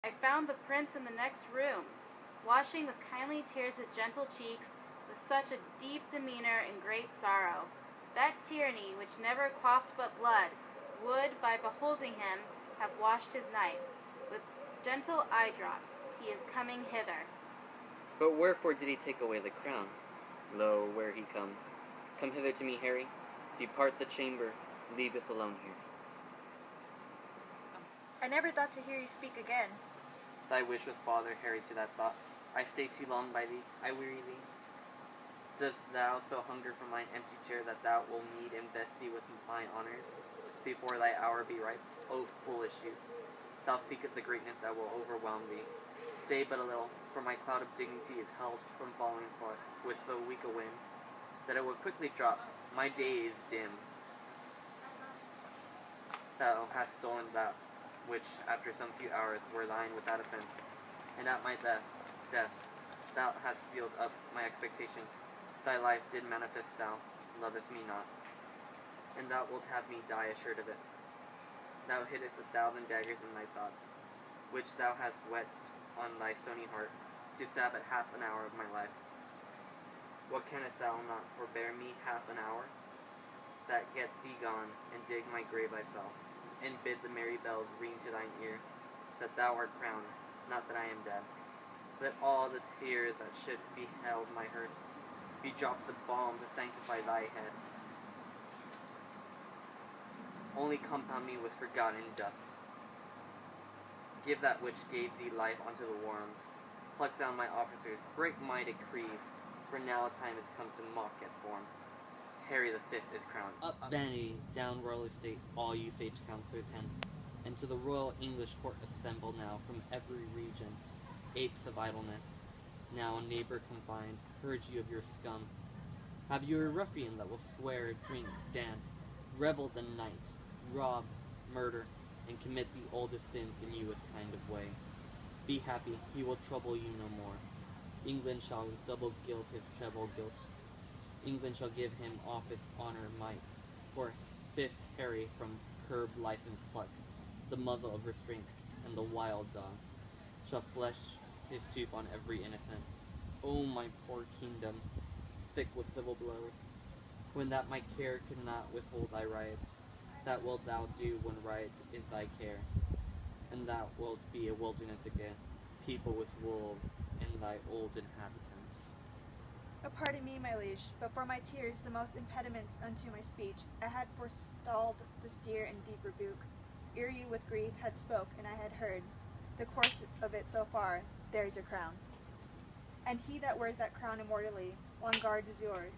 I found the prince in the next room, washing with kindly tears his gentle cheeks, with such a deep demeanor and great sorrow. That tyranny, which never quaffed but blood, would, by beholding him, have washed his knife. With gentle eye drops, he is coming hither. But wherefore did he take away the crown? Lo, where he comes. Come hither to me, Harry. Depart the chamber. Leave us alone here. I never thought to hear you speak again. Thy wish was father, Harry, to that thought. I stay too long by thee, I weary thee. Dost thou so hunger for mine empty chair that thou wilt need invest thee with mine honours, before thy hour be ripe? O foolish youth! Thou seekest a greatness that will overwhelm thee. Stay but a little, for my cloud of dignity is held from falling far with so weak a wind, that it will quickly drop. My day is dim. Thou hast stolen that which, after some few hours, were thine without offence, and at my death, thou hast sealed up my expectation. Thy life did manifest thou lovest me not, and thou wilt have me die assured of it. Thou hiddest 1,000 daggers in thy thoughts, which thou hast whet on thy stony heart, to stab at half an hour of my life. What canst thou not forbear me half an hour? That get thee gone, and dig my grave thyself, and bid the merry bells ring to thine ear, that thou art crowned, not that I am dead. Let all the tears that should beheld my hearse be drops of balm to sanctify thy head. Only compound me with forgotten dust. Give that which gave thee life unto the worms. Pluck down my officers, break my decrees, for now time is come to mock at form. Harry the Fifth is crowned. Up vanity, down royal estate, all you sage counsellors hence, and to the royal English court assemble now from every region, apes of idleness. Now neighbour confined, purge you of your scum. Have you a ruffian that will swear, drink, dance, revel the night, rob, murder, and commit the oldest sins in you kind of way? Be happy, he will trouble you no more. England shall double guilt his treble guilt. England shall give him office, honour, might. For fifth Harry from curb license plucks the muzzle of restraint, and the wild dog shall flesh his tooth on every innocent. O my poor kingdom, sick with civil blows, when that my care could not withhold thy riot, that wilt thou do when riot is thy care, and thou wilt be a wilderness again, people with wolves, and thy old inhabitants. Pardon me, my liege, but for my tears, the most impediments unto my speech, I had forestalled this dear and deep rebuke. Ere you with grief had spoke, and I had heard the course of it so far, there is your crown. And he that wears that crown immortally, on guard is yours.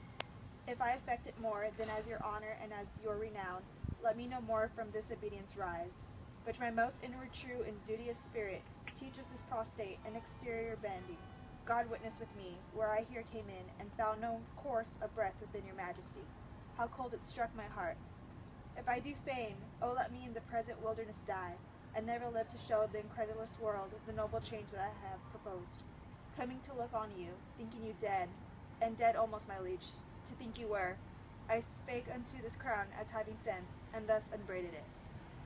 If I affect it more than as your honour and as your renown, let me no more from this obedience rise, which my most inward true and duteous spirit teaches this prostate and exterior bending. God witness with me, where I here came in, and found no course of breath within your majesty, how cold it struck my heart. If I do feign, oh let me in the present wilderness die, and never live to show the incredulous world the noble change that I have proposed. Coming to look on you, thinking you dead, and dead almost, my liege, to think you were, I spake unto this crown as having sense, and thus unbraided it.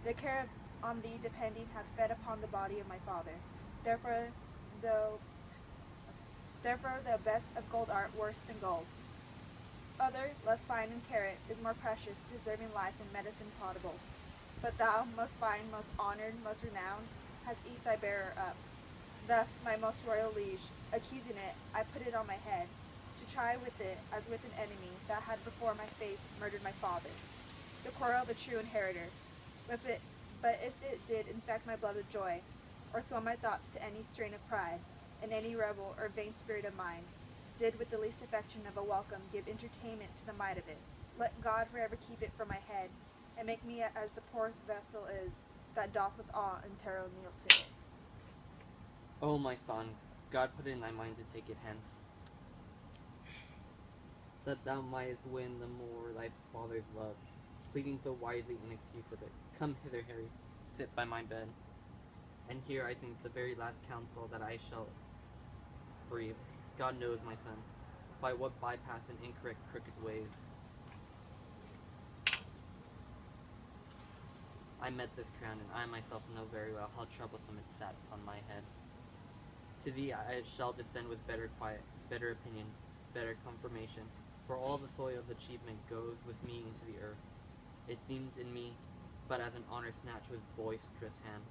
The care on thee depending hath fed upon the body of my father. Therefore the best of gold art worse than gold. Other, less fine and carat, is more precious, preserving life and medicine potable. But thou, most fine, most honoured, most renowned, hast eat thy bearer up. Thus, my most royal liege, accusing it, I put it on my head, to try with it as with an enemy that had before my face murdered my father, the quarrel of a true inheritor. But if it did infect my blood with joy, or swell my thoughts to any strain of pride, and any rebel or vain spirit of mine, did with the least affection of a welcome give entertainment to the might of it, let God forever keep it from my head, and make me as the poorest vessel is, that doth with awe and terror kneel to it. O my son, God put in thy mind to take it hence, that thou mightest win the more thy father's love, pleading so wisely in excuse of it. Come hither, Harry, sit by my bed, and hear, I think, the very last counsel that I shall breathe. God knows, my son, by what bypass and incorrect crooked ways I met this crown, and I myself know very well how troublesome it sat upon my head. To thee I shall descend with better quiet, better opinion, better confirmation, for all the soil of achievement goes with me into the earth. It seemed in me but as an honor snatched with boisterous hand,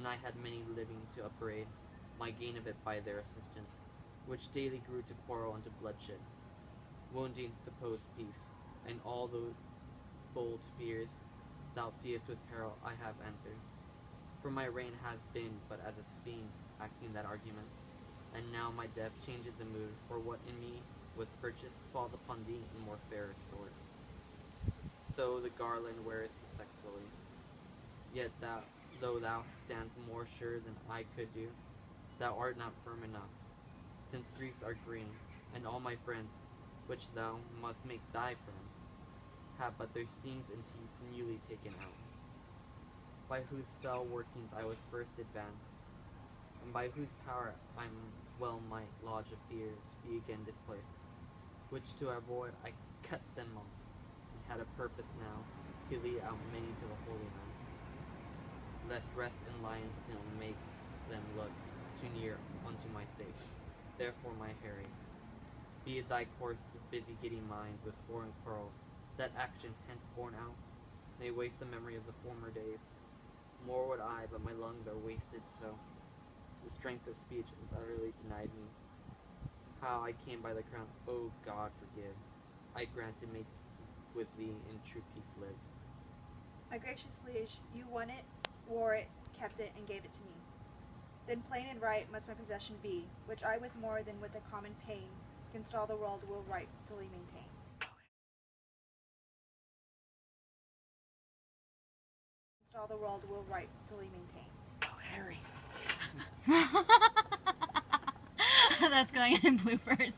and I had many living to upbraid, my gain of it by their assistance, which daily grew to quarrel and to bloodshed, wounding supposed peace, and all those bold fears thou seest with peril I have answered. For my reign has been but as a scene acting that argument, and now my death changes the mood, for what in me was purchased falls upon thee in more fairer sort. So the garland wearest successfully, yet though thou standst more sure than I could do, thou art not firm enough, since Greeks are green, and all my friends, which thou must make thy friends, have but their seams and teeth newly taken out, by whose fell workings I was first advanced, and by whose power I well might lodge a fear to be again displaced, which to avoid I cut them off, and had a purpose now to lead out many to the Holy Land, lest rest and lion still make them look too near unto my state. Therefore, my Harry, be thy course to busy giddy minds with foreign quarrels, that action hence borne out may waste the memory of the former days. More would I, but my lungs are wasted so. The strength of speech is utterly denied me. How I came by the crown, O God forgive. I granted make with thee in true peace live. My gracious liege, you won it, wore it, kept it, and gave it to me. Then plain and right must my possession be, which I with more than with a common pain, against all the world will rightfully maintain. Against all the world will rightfully maintain. Oh, Harry. That's going in bloopers.